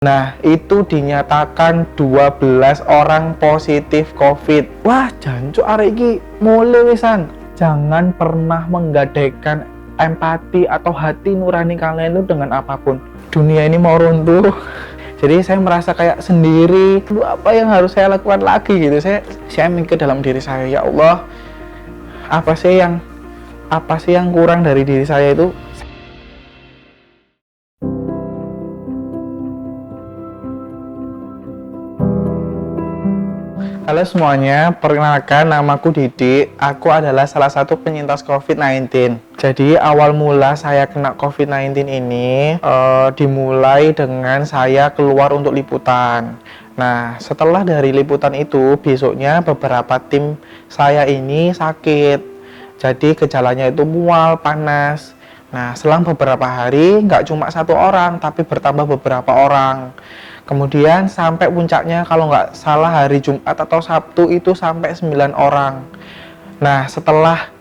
Nah, itu dinyatakan 12 orang positif COVID. Wah, jancuk arek iki mulai wisan. Jangan pernah menggadaikan empati atau hati nurani kalian itu dengan apapun. Dunia ini mau runtuh. Jadi saya merasa kayak sendiri. Aduh, apa yang harus saya lakukan lagi gitu. Saya mikir dalam diri saya, ya Allah, apa sih yang kurang dari diri saya itu. Halo semuanya, perkenalkan namaku Didi. Aku adalah salah satu penyintas COVID-19. Jadi awal mula saya kena COVID-19 ini dimulai dengan saya keluar untuk liputan. Nah, setelah dari liputan itu, besoknya beberapa tim saya ini sakit. Jadi gejalanya itu mual, panas. Nah, selang beberapa hari, nggak cuma satu orang, tapi bertambah beberapa orang. Kemudian sampai puncaknya kalau nggak salah hari Jumat atau Sabtu itu sampai 9 orang. Nah, setelah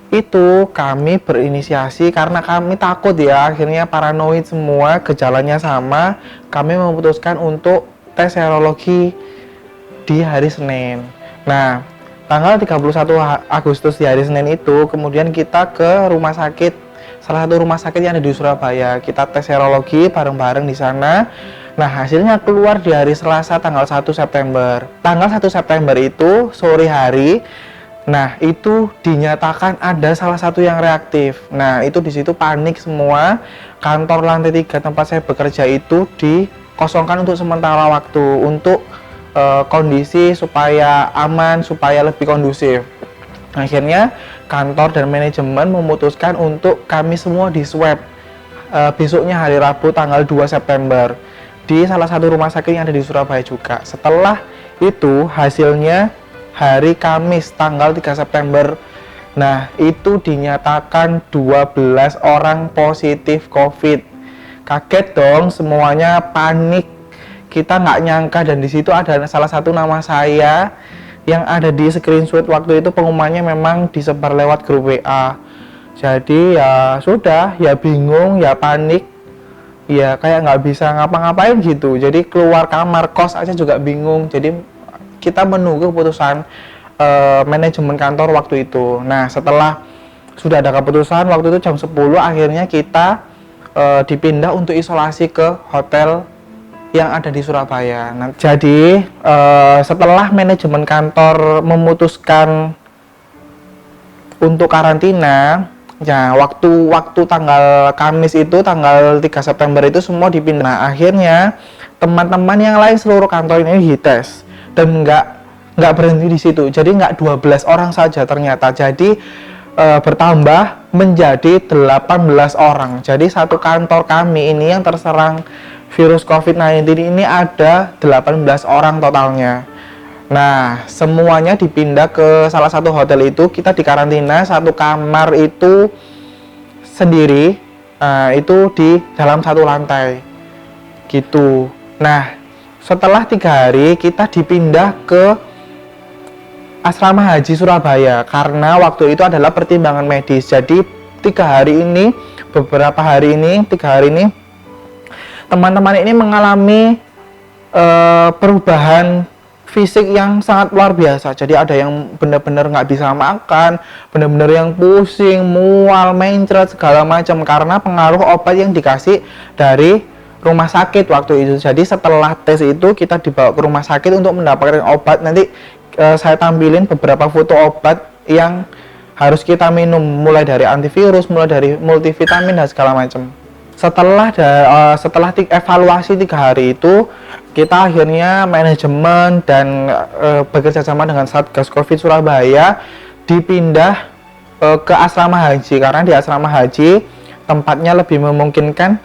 itu kami berinisiasi karena kami takut ya, akhirnya paranoid semua, gejalanya sama. Kami memutuskan untuk tes serologi di hari Senin. Nah, tanggal 31 Agustus di hari Senin itu, kemudian kita ke rumah sakit, salah satu rumah sakit yang ada di Surabaya. Kita tes serologi bareng-bareng di sana. Nah, hasilnya keluar di hari Selasa tanggal 1 September. Tanggal 1 September itu sore hari. Nah, itu dinyatakan ada salah satu yang reaktif. Nah, itu di situ panik semua. Kantor lantai 3 tempat saya bekerja itu dikosongkan untuk sementara waktu untuk kondisi supaya aman, supaya lebih kondusif. Akhirnya kantor dan manajemen memutuskan untuk kami semua di swab besoknya hari Rabu tanggal 2 September di salah satu rumah sakit yang ada di Surabaya juga. Setelah itu hasilnya hari Kamis tanggal 3 September. Nah, itu dinyatakan 12 orang positif COVID. Kaget dong, semuanya panik. Kita nggak nyangka, dan di situ ada salah satu nama saya yang ada di screenshot waktu itu. Pengumumannya memang disebar lewat grup WA. Jadi ya sudah, ya bingung, ya panik, ya kayak nggak bisa ngapa-ngapain gitu. Jadi keluar kamar kos aja juga bingung. Jadi kita menunggu keputusan manajemen kantor waktu itu. Nah, setelah sudah ada keputusan waktu itu jam 10, akhirnya kita dipindah untuk isolasi ke hotel yang ada di Surabaya. Nah, jadi setelah manajemen kantor memutuskan untuk karantina, ya, waktu tanggal Kamis itu, tanggal 3 September itu semua dipindah. Nah, akhirnya teman-teman yang lain seluruh kantor ini dites, dan nggak berhenti di situ. Jadi nggak 12 orang saja ternyata. Jadi bertambah menjadi 18 orang. Jadi satu kantor kami ini yang terserang virus COVID-19 ini ada 18 orang totalnya. Nah, semuanya dipindah ke salah satu hotel itu. Kita dikarantina satu kamar itu sendiri, itu di dalam satu lantai gitu. Nah, setelah 3 hari kita dipindah ke asrama haji Surabaya karena waktu itu adalah pertimbangan medis. Jadi 3 hari ini, beberapa hari ini, 3 hari ini teman-teman ini mengalami perubahan fisik yang sangat luar biasa. Jadi ada yang benar-benar nggak bisa makan, benar-benar yang pusing, mual, mencret, segala macam karena pengaruh obat yang dikasih dari rumah sakit waktu itu. Jadi setelah tes itu kita dibawa ke rumah sakit untuk mendapatkan obat. Nanti saya tampilin beberapa foto obat yang harus kita minum, mulai dari antivirus, mulai dari multivitamin dan segala macam. Setelah evaluasi 3 hari itu, kita akhirnya manajemen dan bekerja sama dengan Satgas Covid Surabaya dipindah ke asrama haji karena di asrama haji tempatnya lebih memungkinkan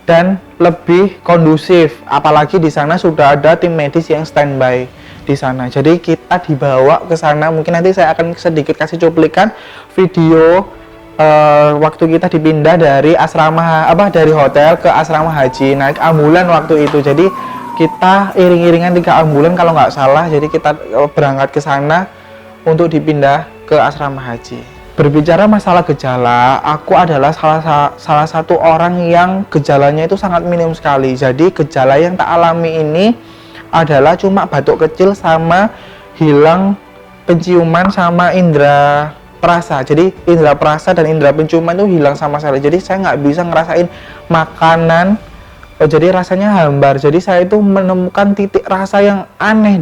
dan lebih kondusif. Apalagi di sana sudah ada tim medis yang standby di sana. Jadi kita dibawa ke sana. Mungkin nanti saya akan sedikit kasih cuplikan video waktu kita dipindah dari dari hotel ke asrama haji, naik ambulan waktu itu. Jadi kita iring-iringan 3 ambulan kalau nggak salah. Jadi kita berangkat ke sana untuk dipindah ke asrama haji. Berbicara masalah gejala, aku adalah salah satu orang yang gejalanya itu sangat minim sekali. Jadi gejala yang tak alami ini adalah cuma batuk kecil sama hilang penciuman sama indera perasa. Jadi indera perasa dan indera penciuman itu hilang sama sekali. Jadi saya nggak bisa ngerasain makanan. Jadi rasanya hambar. Jadi saya itu menemukan titik rasa yang aneh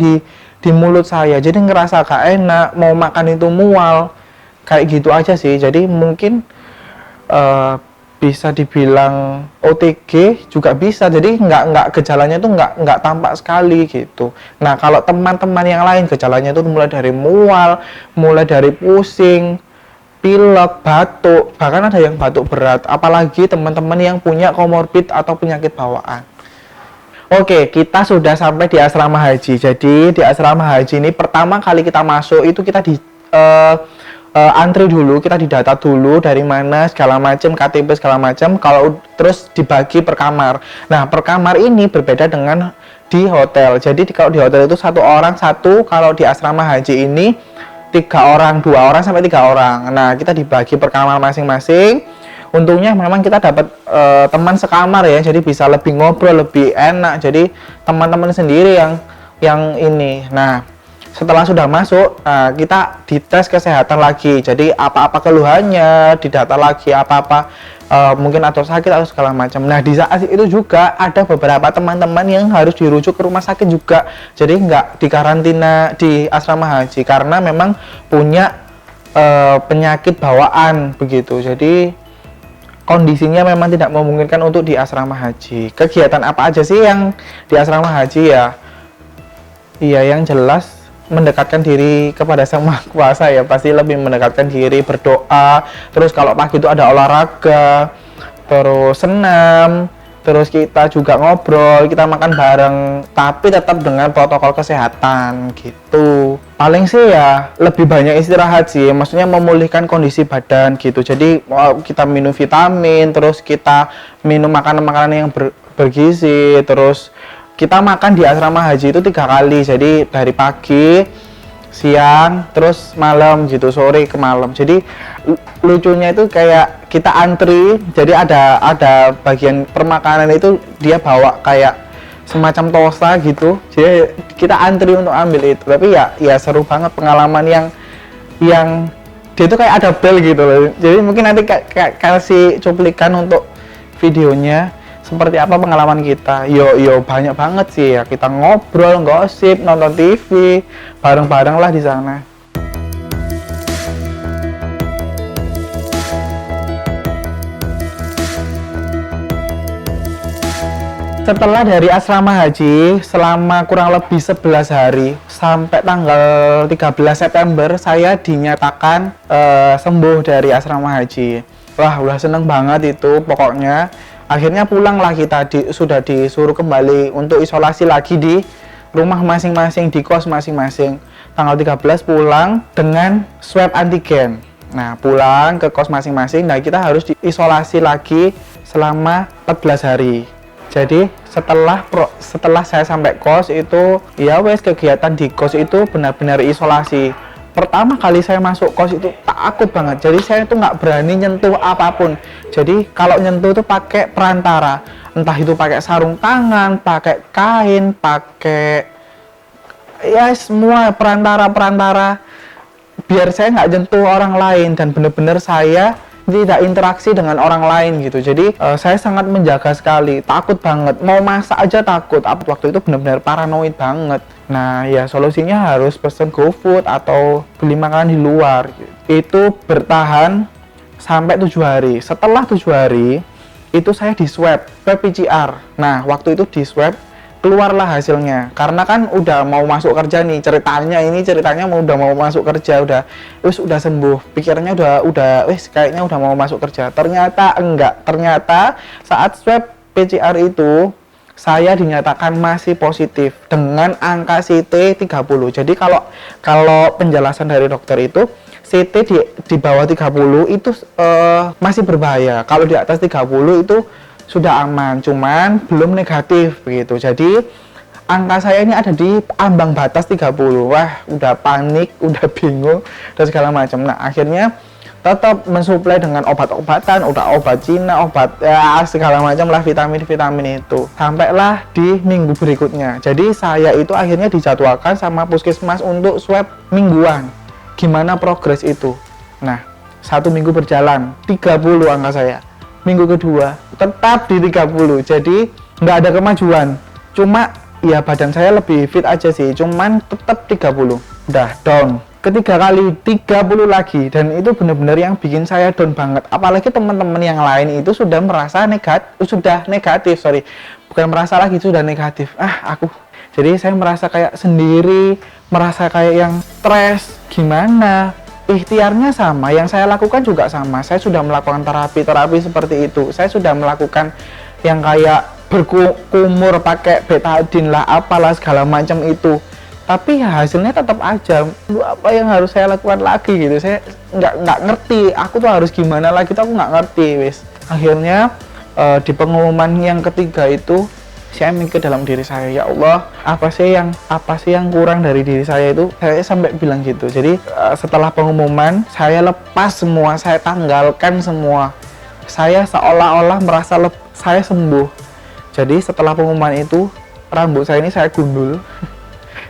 di mulut saya. Jadi ngerasa gak enak, mau makan itu mual. Kayak gitu aja sih. Jadi mungkin bisa dibilang OTG juga bisa. Jadi nggak gejalanya tuh nggak tampak sekali gitu. Nah kalau teman-teman yang lain gejalanya tuh mulai dari mual, mulai dari pusing, pilek, batuk, bahkan ada yang batuk berat. Apalagi teman-teman yang punya komorbid atau penyakit bawaan. Oke, kita sudah sampai di asrama haji. Jadi di asrama haji ini pertama kali kita masuk itu kita antri dulu, kita didata dulu dari mana segala macam, KTP segala macam. Kalau terus dibagi per kamar. Nah, per kamar ini berbeda dengan di hotel. Jadi kalau di hotel itu satu orang satu, kalau di asrama haji ini 3 orang, 2 orang sampai 3 orang. Nah, kita dibagi per kamar masing-masing. Untungnya memang kita dapat teman sekamar ya, jadi bisa lebih ngobrol, lebih enak. Jadi teman-teman sendiri yang ini. Nah, setelah sudah masuk, kita dites kesehatan lagi. Jadi apa-apa keluhannya, didata lagi apa-apa mungkin atau sakit atau segala macam. Nah di saat itu juga ada beberapa teman-teman yang harus dirujuk ke rumah sakit juga. Jadi nggak dikarantina di asrama haji karena memang punya penyakit bawaan begitu. Jadi kondisinya memang tidak memungkinkan untuk di asrama haji. Kegiatan apa aja sih yang di asrama haji ya? Iya yang jelas mendekatkan diri kepada Sang Maha Kuasa ya, pasti lebih mendekatkan diri, berdoa. Terus kalau pagi itu ada olahraga, terus senam, terus kita juga ngobrol, kita makan bareng, tapi tetap dengan protokol kesehatan gitu. Paling sih ya lebih banyak istirahat sih, maksudnya memulihkan kondisi badan gitu. Jadi kita minum vitamin, terus kita minum makanan-makanan yang bergizi, terus kita makan di asrama haji itu 3 kali, jadi dari pagi, siang, terus malam gitu, sore ke malam. Jadi lucunya itu kayak kita antri, jadi ada bagian permakanan itu dia bawa kayak semacam tosta gitu, jadi kita antri untuk ambil itu. Tapi ya seru banget pengalaman yang dia itu kayak ada bel gitu loh. Jadi mungkin nanti kasih cuplikan untuk videonya. Seperti apa pengalaman kita? Yo banyak banget sih ya. Kita ngobrol, gosip, nonton TV, bareng-bareng lah di sana. Setelah dari asrama haji, selama kurang lebih 11 hari, sampai tanggal 13 September, saya dinyatakan sembuh dari asrama haji. Wah, udah seneng banget itu pokoknya. Akhirnya pulanglah kita, sudah disuruh kembali untuk isolasi lagi di rumah masing-masing, di kos masing-masing. Tanggal 13 pulang dengan swab antigen. Nah, pulang ke kos masing-masing, nah kita harus diisolasi lagi selama 14 hari. Jadi setelah saya sampai kos itu, ya wes kegiatan di kos itu benar-benar isolasi. Pertama kali saya masuk kos itu takut banget, jadi saya itu nggak berani nyentuh apapun. Jadi kalau nyentuh itu pakai perantara, entah itu pakai sarung tangan, pakai kain, pakai ya semua perantara biar saya nggak nyentuh orang lain dan benar-benar saya tidak interaksi dengan orang lain gitu. Jadi saya sangat menjaga sekali, takut banget, mau masak aja takut. Waktu itu benar-benar paranoid banget. Nah ya solusinya harus pesen GoFood atau beli makanan di luar gitu. Itu bertahan sampai 7 hari. Setelah 7 hari itu saya di swab PCR. Nah waktu itu di swab keluarlah hasilnya, karena kan udah mau masuk kerja nih, ceritanya udah mau masuk kerja, udah sembuh, pikirannya udah kayaknya udah mau masuk kerja. Ternyata enggak, ternyata saat swab PCR itu saya dinyatakan masih positif dengan angka CT 30. Jadi kalau penjelasan dari dokter itu CT di bawah 30 itu masih berbahaya. Kalau di atas 30 itu sudah aman, cuman belum negatif begitu. Jadi angka saya ini ada di ambang batas 30. Wah, udah panik, udah bingung dan segala macam. Nah, akhirnya tetap mensuplai dengan obat-obatan, udah obat Cina, obat ya segala macam lah, vitamin-vitamin itu. Sampailah di minggu berikutnya. Jadi saya itu akhirnya dijadwalkan sama puskesmas untuk swab mingguan. Gimana progres itu? Nah, 1 minggu berjalan, 30 angka saya. Minggu kedua tetap di 30. Jadi nggak ada kemajuan. Cuma ya badan saya lebih fit aja sih, cuman tetap 30. Udah down. Ketiga kali 30 lagi, dan itu benar-benar yang bikin saya down banget. Apalagi teman-teman yang lain itu sudah merasa negatif, bukan merasa lagi, sudah negatif. Jadi saya merasa kayak sendiri, merasa kayak yang stres. Gimana? Ikhtiarnya sama, yang saya lakukan juga sama. Saya sudah melakukan terapi seperti itu. Saya sudah melakukan yang kayak berkumur pakai betadine lah, apalah segala macam itu. Tapi ya hasilnya tetap aja. Apa yang harus saya lakukan lagi gitu? Saya nggak ngerti. Aku tuh harus gimana lagi? Tuh aku nggak ngerti, wis. Akhirnya di pengumuman yang ketiga itu, saya mikir dalam diri saya, ya Allah, apa sih yang kurang dari diri saya itu? Saya sampai bilang gitu. Jadi setelah pengumuman, saya lepas semua, saya tanggalkan semua. Saya seolah-olah merasa saya sembuh. Jadi setelah pengumuman itu, rambut saya ini saya gundul.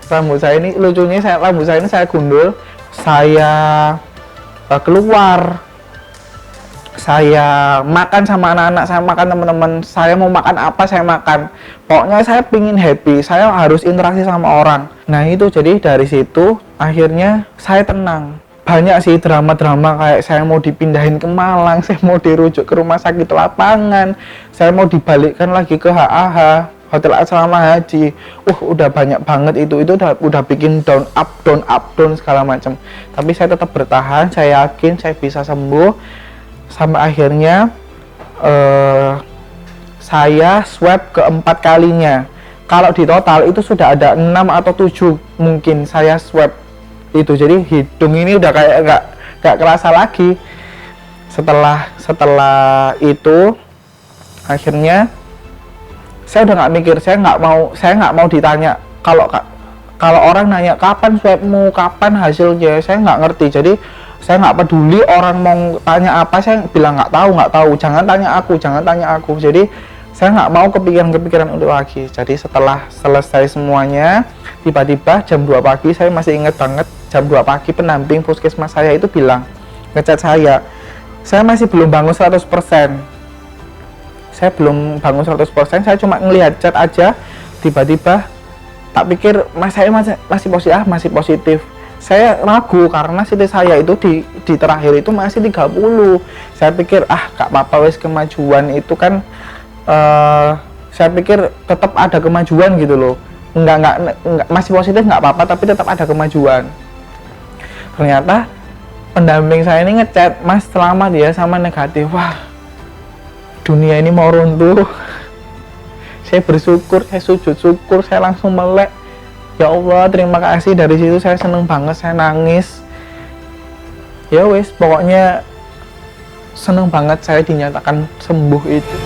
Rambut saya ini saya gundul. Saya keluar. Saya makan sama anak-anak, saya makan teman-teman. Saya mau makan apa, saya makan. Pokoknya saya pingin happy, saya harus interaksi sama orang. Nah itu, jadi dari situ akhirnya saya tenang. Banyak sih drama-drama kayak saya mau dipindahin ke Malang, saya mau dirujuk ke rumah sakit lapangan, saya mau dibalikkan lagi ke HAH, Hotel Asrama Haji. Udah banyak banget itu udah bikin down up segala macam. Tapi saya tetap bertahan, saya yakin saya bisa sembuh. Sampai akhirnya saya swab keempat kalinya. Kalau di total itu sudah ada 6 atau 7 mungkin saya swab itu. Jadi hidung ini udah kayak nggak kerasa lagi. Setelah itu akhirnya saya udah nggak mikir, saya nggak mau ditanya. Kalau orang nanya kapan swabmu, kapan hasilnya, saya nggak ngerti. Jadi saya nggak peduli orang mau tanya apa, saya bilang nggak tahu. Jangan tanya aku. Jadi saya nggak mau kepikiran untuk lagi. Jadi setelah selesai semuanya, tiba-tiba jam 2 pagi, saya masih ingat banget, jam 2 pagi pendamping puskesmas saya itu bilang, ngechat saya masih belum bangun 100%. Saya belum bangun 100%, saya cuma ngelihat chat aja. Tiba-tiba tak pikir saya masih positif. Saya ragu karena CT saya itu di terakhir itu masih 30. Saya pikir gak apa-apa wes, kemajuan itu kan saya pikir tetap ada kemajuan gitu loh. Enggak masih positif nggak apa-apa, tapi tetap ada kemajuan. Ternyata pendamping saya ini ngechat, "Mas, selamat ya sama negatif." Wah, dunia ini mau runtuh. Saya bersyukur, saya sujud syukur, saya langsung melek. Ya Allah, terima kasih. Dari situ saya seneng banget, saya nangis. Ya wes, pokoknya seneng banget saya dinyatakan sembuh itu.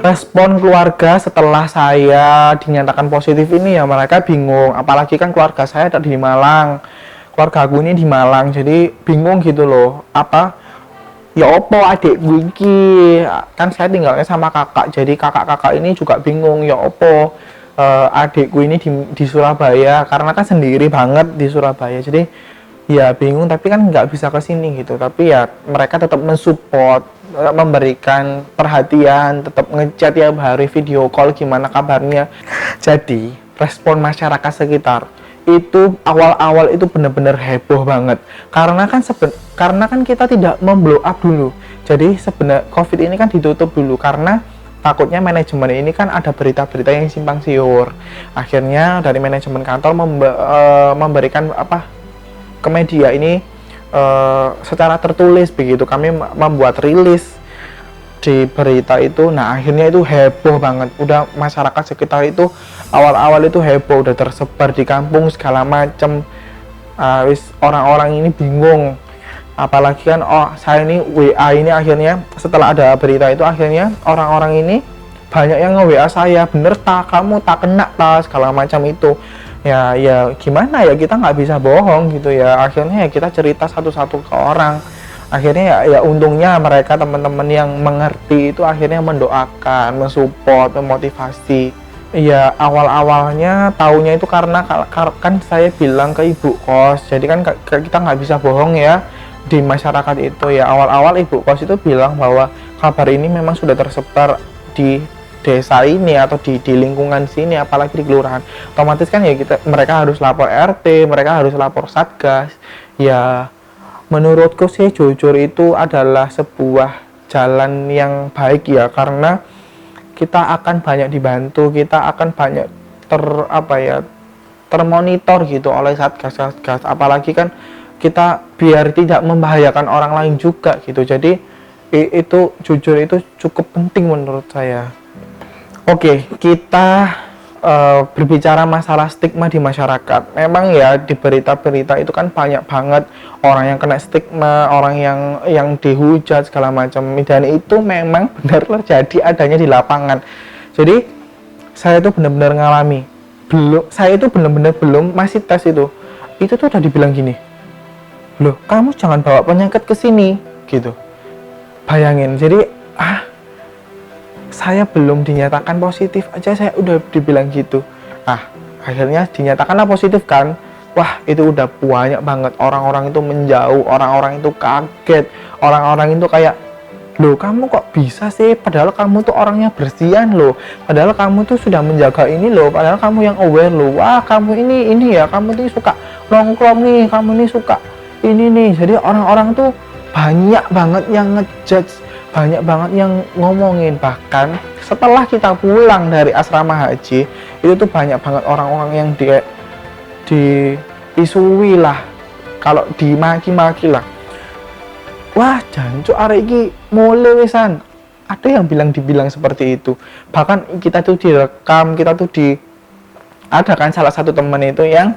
Respon keluarga setelah saya dinyatakan positif ini ya, mereka bingung. Apalagi kan keluarga saya ada di Malang. Keluarga aku ini di Malang, jadi bingung gitu loh. Ya opo adik gue iki, kan saya tinggalnya sama kakak, jadi kakak-kakak ini juga bingung. Ya opo adikku ini di Surabaya, karena kan sendiri banget di Surabaya, jadi ya bingung. Tapi kan nggak bisa ke sini gitu. Tapi ya mereka tetap mensupport, memberikan perhatian, tetap ngechat tiap hari, video call, gimana kabarnya. Jadi respon masyarakat sekitar itu awal-awal itu benar-benar heboh banget, karena kan kita tidak memblow up dulu. Jadi sebenarnya COVID ini kan ditutup dulu karena takutnya manajemen ini kan ada berita-berita yang simpang siur. Akhirnya dari manajemen kantor memberikan ke media ini secara tertulis begitu. Kami membuat rilis di berita itu. Nah, akhirnya itu heboh banget. Udah masyarakat sekitar itu awal-awal itu heboh, udah tersebar di kampung segala macem. Orang-orang ini bingung. Apalagi kan saya ini WA ini akhirnya setelah ada berita itu akhirnya orang-orang ini banyak yang nge-WA saya, bener tak kamu tak kena tas segala macam itu. Ya gimana ya, kita nggak bisa bohong gitu ya. Akhirnya ya kita cerita satu-satu ke orang. Akhirnya ya untungnya mereka teman-teman yang mengerti itu akhirnya mendoakan, mensupport, memotivasi. Ya awal-awalnya taunya itu karena kan saya bilang ke ibu kos, jadi kan kita nggak bisa bohong ya di masyarakat itu ya. Awal-awal ibu kos itu bilang bahwa kabar ini memang sudah tersebar di desa ini atau di lingkungan sini, apalagi di kelurahan. Otomatis kan ya mereka harus lapor RT, mereka harus lapor Satgas. Ya menurutku sih jujur itu adalah sebuah jalan yang baik ya, karena kita akan banyak dibantu, kita akan banyak termonitor gitu oleh Satgas. Apalagi kan kita biar tidak membahayakan orang lain juga gitu. Jadi itu jujur itu cukup penting menurut saya. Oke, kita berbicara masalah stigma di masyarakat. Memang ya di berita-berita itu kan banyak banget orang yang kena stigma, orang yang dihujat segala macam. Dan itu memang benar terjadi adanya di lapangan. Jadi saya itu benar-benar ngalami. Saya itu benar-benar belum masih tes itu. Itu tuh udah dibilang gini. Loh, kamu jangan bawa penyakit ke sini gitu. Bayangin. Jadi saya belum dinyatakan positif aja saya udah dibilang gitu. Akhirnya dinyatakanlah positif kan. Wah, itu udah banyak banget orang-orang itu menjauh, orang-orang itu kaget, orang-orang itu kayak, loh kamu kok bisa sih, padahal kamu tuh orangnya bersihan loh, padahal kamu tuh sudah menjaga ini loh, padahal kamu yang aware loh. Wah, kamu ini ya, kamu tuh suka nongkrong nih, kamu nih suka ini nih. Jadi orang-orang tuh banyak banget yang ngejudge, banyak banget yang ngomongin. Bahkan setelah kita pulang dari asrama haji itu tuh banyak banget orang-orang yang diisui lah, kalau dimaki-maki lah. Wah, jancuk arek iki mulai wisan. Ada yang dibilang seperti itu. Bahkan kita tuh direkam, kita tuh ada kan salah satu teman itu yang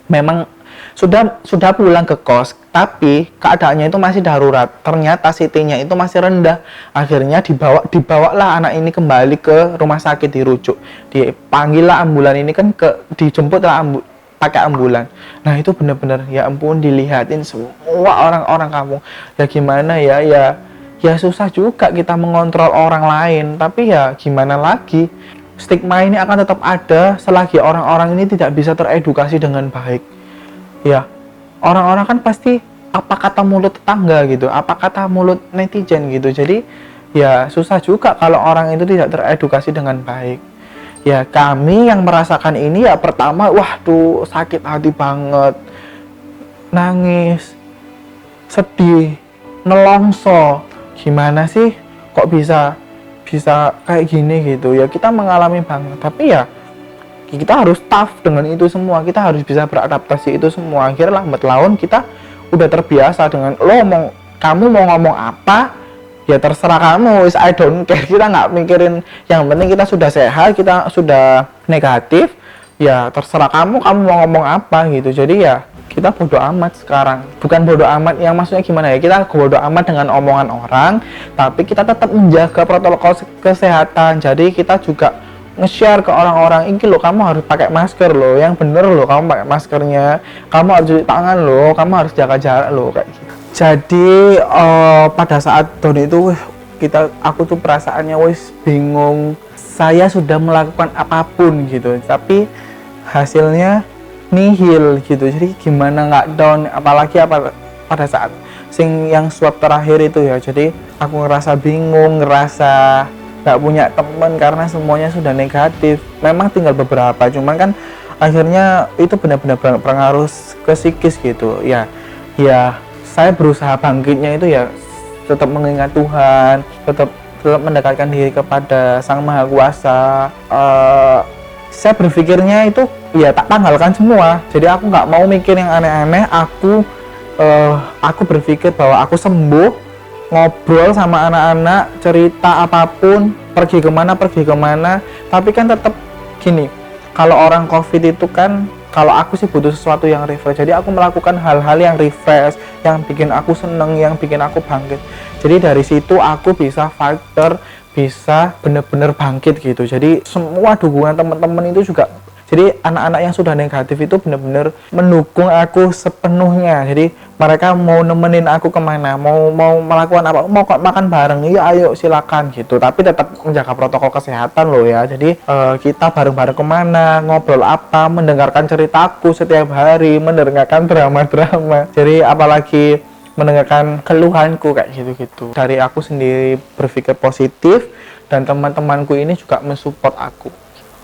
memang sudah pulang ke kos, tapi keadaannya itu masih darurat. Ternyata CT-nya itu masih rendah. Akhirnya dibawalah anak ini kembali ke rumah sakit, dirujuk. Dipanggil lah ambulan ini kan dijemput lah pakai ambulan. Nah, itu benar-benar ya ampun, dilihatin semua orang-orang kampung. Ya gimana ya susah juga kita mengontrol orang lain, tapi ya gimana lagi. Stigma ini akan tetap ada selagi orang-orang ini tidak bisa teredukasi dengan baik. Ya, orang-orang kan pasti apa kata mulut tetangga gitu, apa kata mulut netizen gitu. Jadi ya susah juga kalau orang itu tidak teredukasi dengan baik. Ya kami yang merasakan ini ya pertama, wah tuh sakit hati banget, nangis, sedih, nelongso. Gimana sih kok bisa kayak gini gitu ya, kita mengalami banget. Tapi ya kita harus tough dengan itu semua, kita harus bisa beradaptasi itu semua. Akhirnya lambat laun kita udah terbiasa dengan kamu mau ngomong apa ya terserah kamu, I don't care. Kita nggak mikirin, yang penting kita sudah sehat, kita sudah negatif, ya terserah kamu mau ngomong apa gitu. Jadi ya kita bodo amat sekarang. Bukan bodo amat yang maksudnya gimana ya, kita bodo amat dengan omongan orang, tapi kita tetap menjaga protokol kesehatan. Jadi kita juga nge-share ke orang-orang, ini loh kamu harus pakai masker loh, yang bener loh kamu pakai maskernya, kamu harus cuci tangan loh, kamu harus jaga jarak loh, kayak gitu. Jadi pada saat down itu aku tuh perasaannya bingung. Saya sudah melakukan apapun gitu, tapi hasilnya nihil gitu. Jadi gimana nggak down, apalagi pada saat yang swab terakhir itu ya. Jadi aku ngerasa bingung, ngerasa nggak punya teman karena semuanya sudah negatif. Memang tinggal beberapa, cuman kan akhirnya itu benar-benar berpengaruh ke psikis gitu ya. Saya berusaha bangkitnya itu ya tetap mengingat Tuhan, tetap mendekatkan diri kepada Sang Maha Kuasa. Saya berpikirnya itu ya tak tanggalkan semua. Jadi aku nggak mau mikir yang aneh-aneh. Aku berpikir bahwa aku sembuh, ngobrol sama anak-anak, cerita apapun, pergi kemana, tapi kan tetap gini, kalau orang COVID itu kan kalau aku sih butuh sesuatu yang refresh, jadi aku melakukan hal-hal yang refresh, yang bikin aku seneng, yang bikin aku bangkit. Jadi dari situ aku bisa fighter, bisa bener-bener bangkit gitu. Jadi semua dukungan teman-teman itu juga, jadi anak-anak yang sudah negatif itu bener-bener mendukung aku sepenuhnya. Jadi mereka mau nemenin aku kemana, mau melakukan apa, mau makan bareng, iya ayo silakan gitu. Tapi tetap menjaga protokol kesehatan loh ya. Jadi kita bareng-bareng kemana, ngobrol apa, mendengarkan ceritaku setiap hari, mendengarkan drama-drama. Jadi apalagi mendengarkan keluhanku kayak gitu-gitu. Dari aku sendiri berpikir positif, dan teman-temanku ini juga mensupport aku.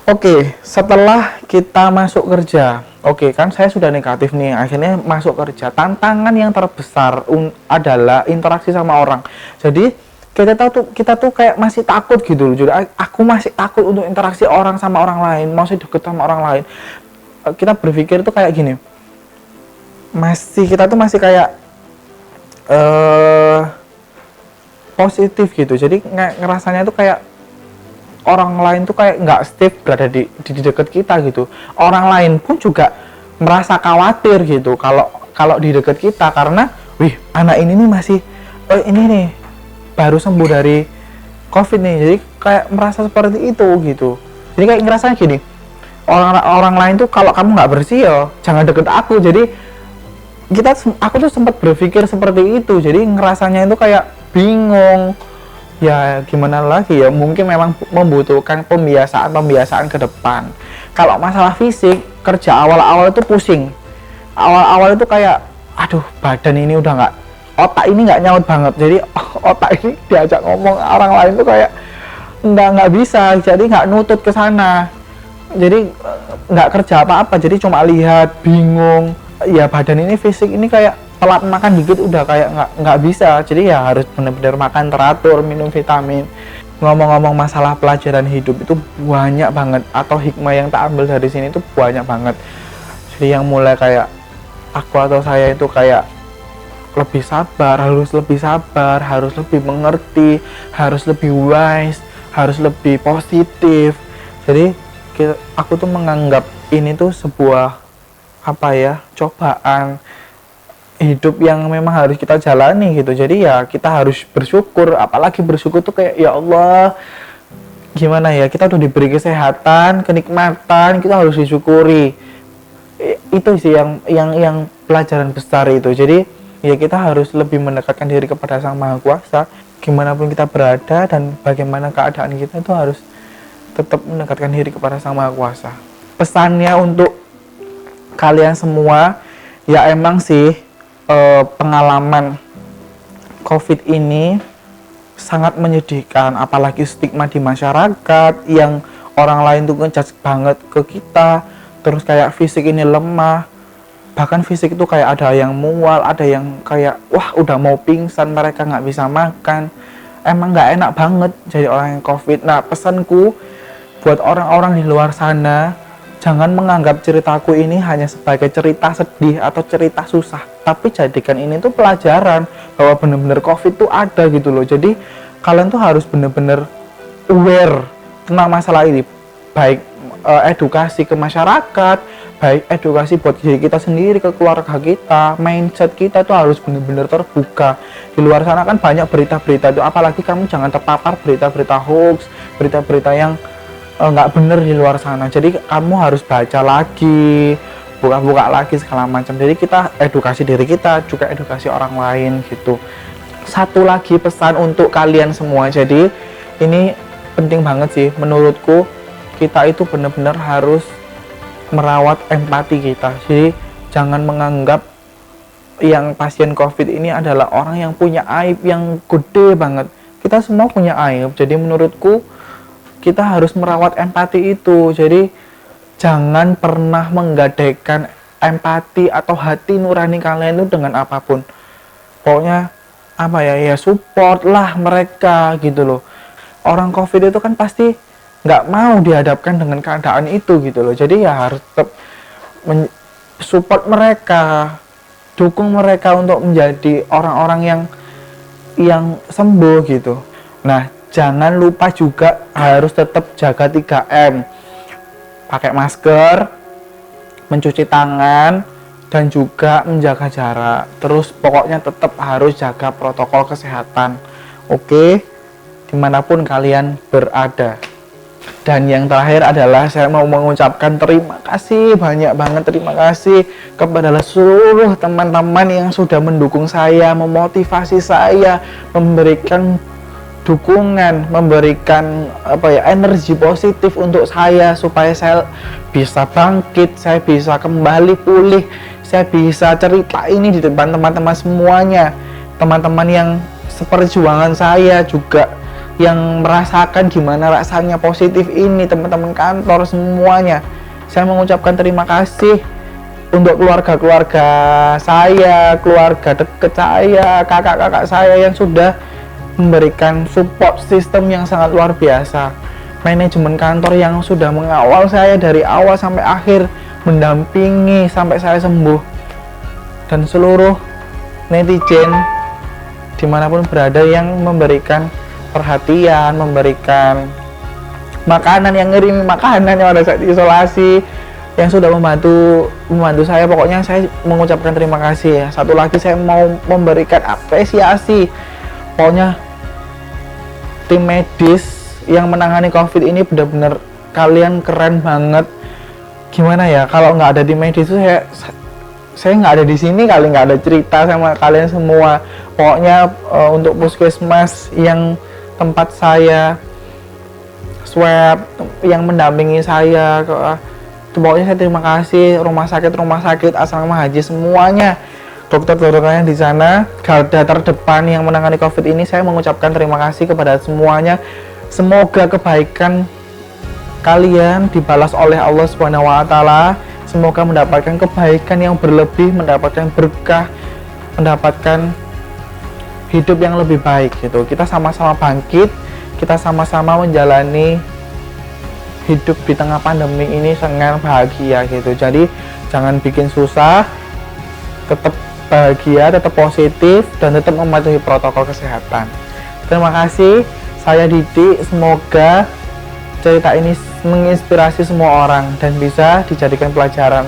Oke, setelah kita masuk kerja, oke kan saya sudah negatif nih, akhirnya masuk kerja. Tantangan yang terbesar adalah interaksi sama orang. Jadi kita tuh kayak masih takut gitu loh. Jadi aku masih takut untuk interaksi orang sama orang lain, masih deket sama orang lain. Kita berpikir tuh kayak gini, kita tuh masih kayak positif gitu. Jadi ngerasanya tuh kayak orang lain tuh kayak nggak safe berada di dekat kita gitu. Orang lain pun juga merasa khawatir gitu kalau di dekat kita, karena wih, anak ini nih masih ini nih baru sembuh dari COVID nih. Jadi kayak merasa seperti itu gitu. Jadi kayak ngerasanya gini, orang lain tuh kalau kamu nggak bersih ya jangan deket aku. Jadi aku tuh sempat berpikir seperti itu. Jadi ngerasanya itu kayak bingung. Ya gimana lagi ya, mungkin memang membutuhkan pembiasaan ke depan. Kalau masalah fisik, kerja awal-awal itu pusing. Awal-awal itu kayak, aduh badan ini udah nggak, otak ini nggak nyaut banget. Jadi otak ini diajak ngomong orang lain tuh kayak nggak bisa, jadi nggak nutut ke sana. Jadi nggak kerja apa-apa, jadi cuma lihat, bingung. Ya badan ini, fisik ini kayak telat makan dikit udah kayak nggak bisa. Jadi ya harus benar-benar makan teratur, minum vitamin. Ngomong-ngomong masalah pelajaran hidup itu banyak banget, atau hikmah yang tak ambil dari sini itu banyak banget. Jadi yang mulai kayak aku atau saya itu kayak lebih sabar, harus lebih mengerti, harus lebih wise, harus lebih positif. Jadi aku tuh menganggap ini tuh sebuah cobaan hidup yang memang harus kita jalani gitu. Jadi ya kita harus bersyukur, apalagi bersyukur tuh kayak ya Allah, gimana ya, kita udah diberi kesehatan, kenikmatan, kita harus disyukuri. Itu sih yang pelajaran besar itu. Jadi ya kita harus lebih mendekatkan diri kepada Sang Maha Kuasa. Gimana pun kita berada dan bagaimana keadaan kita itu harus tetap mendekatkan diri kepada Sang Maha Kuasa. Pesannya untuk kalian semua, ya emang sih pengalaman COVID ini sangat menyedihkan, apalagi stigma di masyarakat yang orang lain tuh ngejudge banget ke kita, terus kayak fisik ini lemah, bahkan fisik itu kayak ada yang mual, ada yang kayak wah udah mau pingsan, mereka nggak bisa makan. Emang nggak enak banget jadi orang yang COVID. Nah, pesanku buat orang-orang di luar sana, jangan menganggap ceritaku ini hanya sebagai cerita sedih atau cerita susah, tapi jadikan ini tuh pelajaran bahwa benar-benar COVID tuh ada gitu loh. Jadi kalian tuh harus benar-benar aware tentang masalah ini, baik edukasi ke masyarakat, baik edukasi buat diri kita sendiri, ke keluarga kita, mindset kita tuh harus benar-benar terbuka. Di luar sana kan banyak berita-berita itu, apalagi kamu jangan terpapar berita-berita hoax, berita-berita yang nggak bener di luar sana. Jadi kamu harus baca lagi, buka-buka lagi segala macam. Jadi kita edukasi diri kita, juga edukasi orang lain gitu. Satu lagi pesan untuk kalian semua. Jadi ini penting banget sih menurutku, kita itu benar-benar harus merawat empati kita. Jadi jangan menganggap yang pasien COVID ini adalah orang yang punya aib yang gede banget. Kita semua punya aib. Jadi menurutku kita harus merawat empati itu. Jadi jangan pernah menggadaikan empati atau hati nurani kalian itu dengan apapun. Pokoknya ya support lah mereka gitu loh. Orang COVID itu kan pasti nggak mau dihadapkan dengan keadaan itu gitu loh. Jadi ya harus tetap support mereka, dukung mereka untuk menjadi orang-orang yang sembuh gitu. Nah, jangan lupa juga harus tetap jaga 3M. Pakai masker, mencuci tangan, dan juga menjaga jarak. Terus pokoknya tetap harus jaga protokol kesehatan. Oke, dimanapun kalian berada. Dan yang terakhir adalah saya mau mengucapkan terima kasih, banyak banget terima kasih kepada seluruh teman-teman yang sudah mendukung saya, memotivasi saya, memberikan dukungan, memberikan energi positif untuk saya supaya saya bisa bangkit, saya bisa kembali pulih, saya bisa cerita ini di depan teman-teman semuanya, teman-teman yang seperjuangan saya juga yang merasakan gimana rasanya positif ini, teman-teman kantor semuanya. Saya mengucapkan terima kasih untuk keluarga-keluarga saya, keluarga dekat saya, kakak-kakak saya yang sudah memberikan support system yang sangat luar biasa. Manajemen kantor yang sudah mengawal saya dari awal sampai akhir, mendampingi sampai saya sembuh. Dan seluruh netizen dimanapun berada yang memberikan perhatian, memberikan makanan, yang ngirim makanan yang pada saat isolasi, yang sudah membantu saya. Pokoknya saya mengucapkan terima kasih ya. Satu lagi saya mau memberikan apresiasi, pokoknya tim medis yang menangani COVID ini benar-benar kalian keren banget. Gimana ya, kalau nggak ada tim medis itu saya nggak ada di sini kali, nggak ada cerita sama kalian semua. Pokoknya untuk puskesmas yang tempat saya swab, yang mendampingi saya, pokoknya saya terima kasih. Rumah sakit asrama haji semuanya, dokter-dokternya di sana, garda terdepan yang menangani COVID ini, saya mengucapkan terima kasih kepada semuanya. Semoga kebaikan kalian dibalas oleh Allah Subhanahu wa taala. Semoga mendapatkan kebaikan yang berlebih, mendapatkan berkah, mendapatkan hidup yang lebih baik gitu. Kita sama-sama bangkit, kita sama-sama menjalani hidup di tengah pandemi ini dengan bahagia gitu. Jadi jangan bikin susah, tetap bahagia, tetap positif, dan tetap mematuhi protokol kesehatan. Terima kasih, saya Didi. Semoga cerita ini menginspirasi semua orang dan bisa dijadikan pelajaran